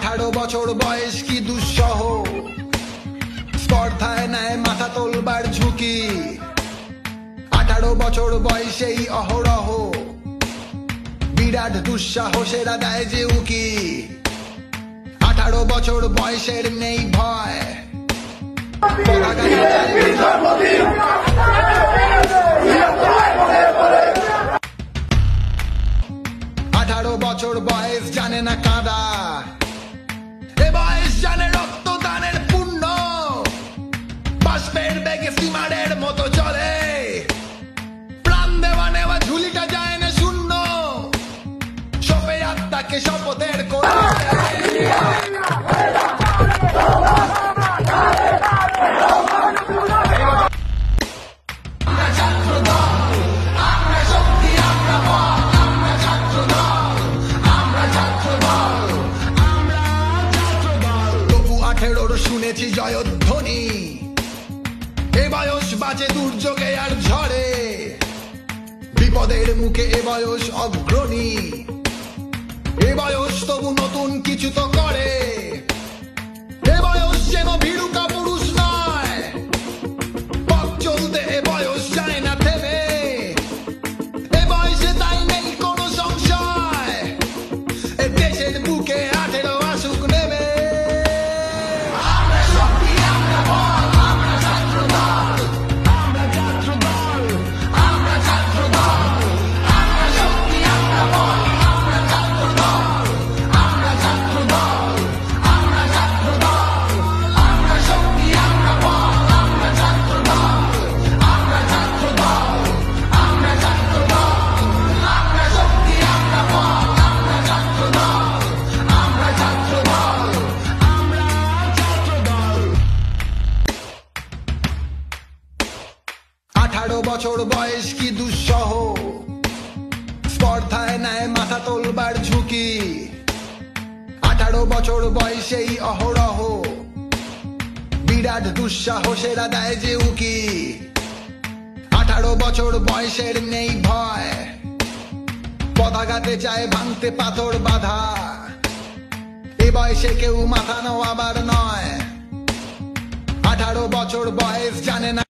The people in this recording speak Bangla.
18 বছর বয়স কি দুঃসহ, স্পর্ধায় নেয় মাথা তোলবার ঝুঁকি। 18 বছর বয়সেই অহরহ বিরাট দুঃসাহসেরা দেয় যে উকি। 18 বছর বয়সের নেই ভয়, 18 বছর বয়স জানে না কাঁদা, এ বয়স জানে রক্তদানের পুণ্য। বাষ্পের বেগে স্টিমারের মতো চলে, প্রাণ দেওয়া নেওয়া ঝুলিটা যায় না শূন্য। সবে আত্মাকে শপথের করে শুনেছি জয়ধ্বনি, এ বয়স বাজে দুর্যোগে আর ঝড়ে। বিপদের মুখে এ বয়স অগ্রণী, এ বয়স তবু নতুন কিছু তো করে। এ বয়স যেন ভীরুকা পুরুষ নয়, পথ চলতে এ বয়স যায় না থেমে। এ বয়সে তাই নেই কোনো সংশয়, এ দেশের বুকে 18 আসুক নেমে। বছর বয়স কি দুঃসহ, স্পর্ধায় নেয় মাথা তোলবার ঝুঁকি। 18 বছর বয়সেই অহরহ বিরাট দুঃসাহসেরা দেয় যে উকি। 18 বছর বয়সের নেই ভয়, পদাঘাতে চায় ভাঙতে পাথর বাধা। এ বয়সে কেউ মাথা নোয়াবার নয়, 18 বছর বয়স জানে না